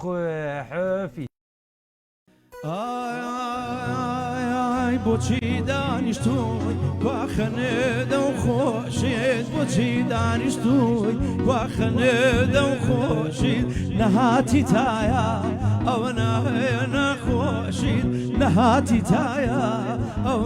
خوي حفي ئای بۆچی دانیشتووی کواخەنێدە و خۆشیت بۆچی دانیشتووی کواخەنێدە و خۆشیت نەهاتی تایە ئەوە نەخۆشیت نەهاتی تایە ئەو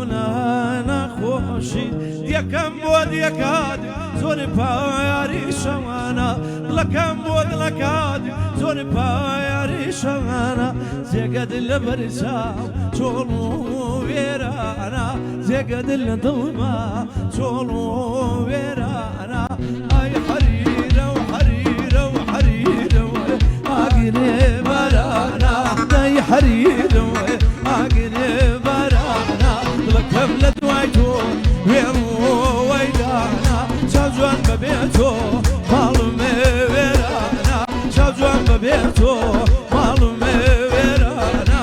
نەخۆشیت دیەکەم بۆ دیەکات زۆر پایاری شەوانە دڵەکەم بۆ دڵەکات زۆر پایاری شەوانە جێگەت لە بەرچاو چۆڵ و وێرانە جێگەت لە دڵما چۆڵ و وێرانە ئای حەریرە و حەریرە و حەریرە و ئاگرێ بەرانە دای حەریرە و ئاگرێ بەرانە دڵەکەم لە دوای تۆ وێڕ و وەیدانە چاو جوان بەبێ تۆ ماڵمێ وێرانە چاو جوان بەبێ تۆ ماڵمێ وێرانە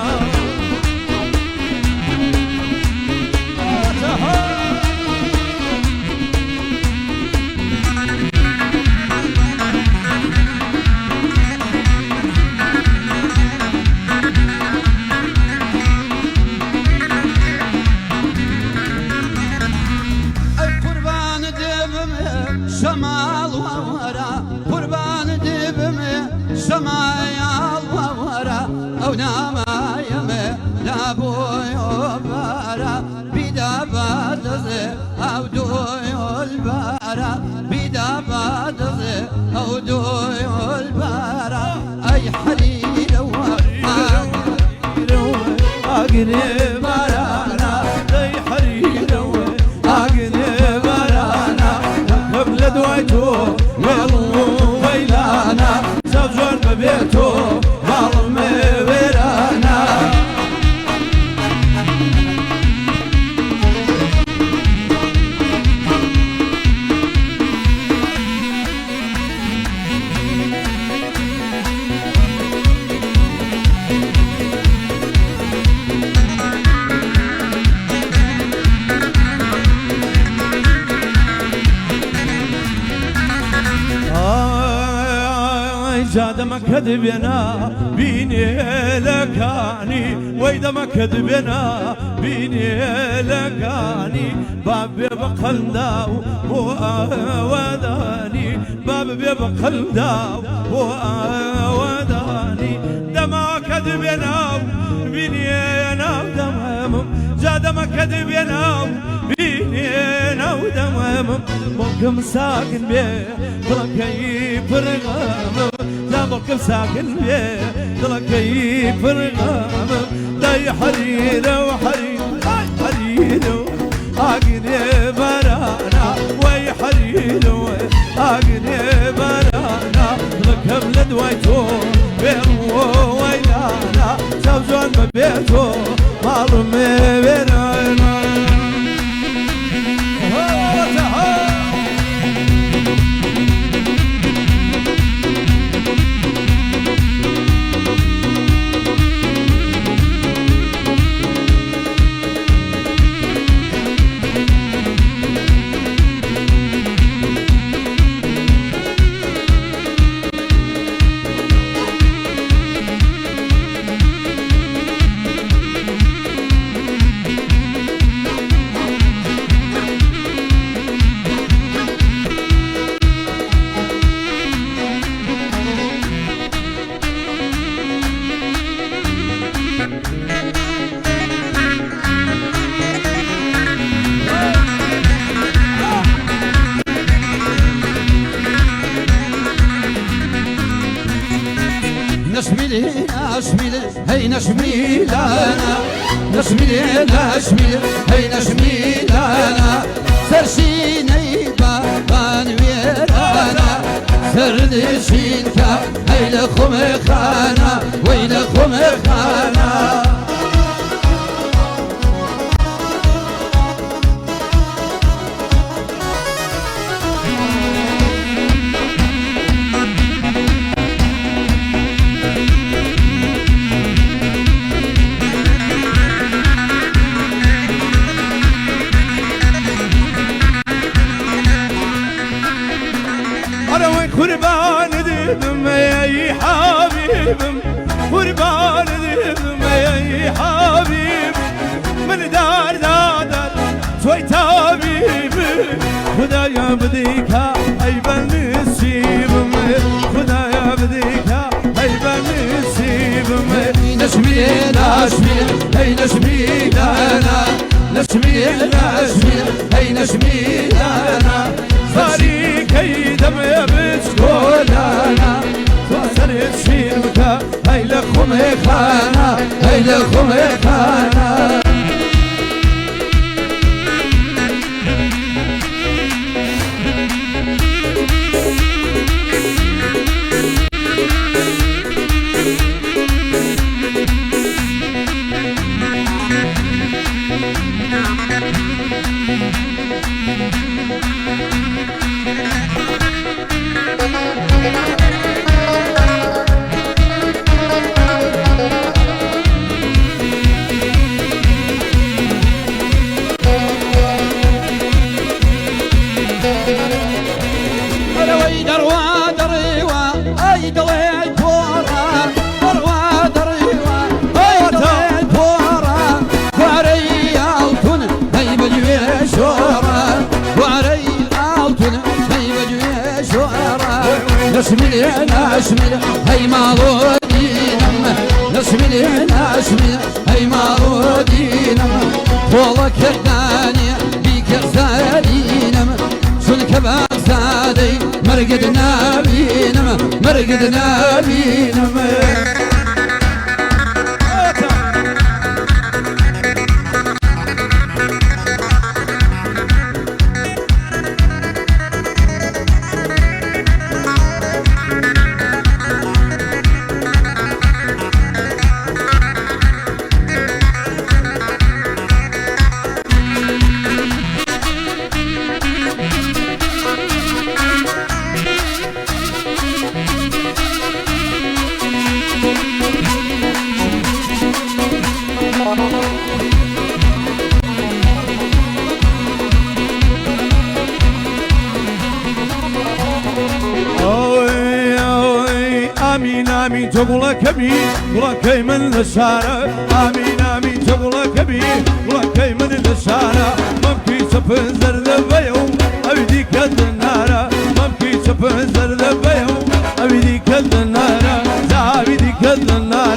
شمال وورا قربان دبمي شمال وورا او نامايمي لابوي وبارا بيدا بادزي او دوي والبارا بيدا بادزي او دوي والبارا اي حليل واقري بارانا اي حليل واقري بارانا قبل دوايتو ويلو ويلانا زوجون ببيتو ظلمي ويرانا جادما كذبنا بيني لكاني ويدما كذبنا بيني لكاني باب بقل داو وداني باب بقل داو وداني دما كذبنا بيني انا ودمام جادما كذبنا بيني انا ودمام ممكن ساكن بيه طلقي فرغام ممكن ساكن بيه طلقي فرغام داي حريرة وحريرة حريرة اقني برانا وي حريرة اقني برانا طلقهم لدوايتو بيرو ويلانا شوزون ببيتو مالومي بيرانا نشميلي نشميلي هي نشميلانا نشميلي نشميلي هي نشميلانا سرشيني بابان ويرانا سردشينكا هي لخم خانا وي لخم خانا قربان دبم يا حبيبم بديكا أي بالنسيبم خدايا بديكا أي بالنسيبم نشمي نشمي هي نشمي لنا نشمي نشمي هي نشمي لنا صاري كيدم يا بسكولانا وصلت شيربكا هي لكم خانا هي لكم خانا نشمل نشمل هي مالودينم نشمل نشمل هي مالودينم والله كرداني بيك زالينم شنك بزادي مرقدنا بينم مرقدنا بينم آمين آمين تقول كبي ولا من الشارع آمين آمين تقول كبي ولا من الشارع ممكن سفنزر ذبيهم أبديك النار ممكن سفنزر ذبيهم أبديك النار زابديك النار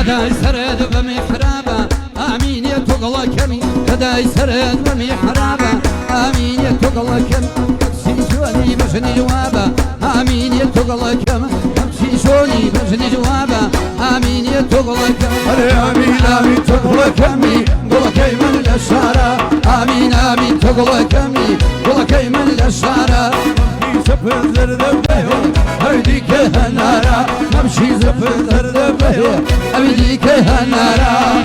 كداي سرد بمحرابة آمين يا تقلا كمي كداي سرد بمحرابة آمين يا تقلا كمي أمشي شوني بجني جوابة آمين يا تقلا كمي أمشي شوني بجني جوابة آمين يا تقلا كمي آمين آمين تقلا كمي قولا كيمن الأشارة آمين آمين تقلا كمي قولا كيمن الأشارة سفنزر ذبيهم أبديك هنارا نمشي زفر ذبيه أبديك هنارا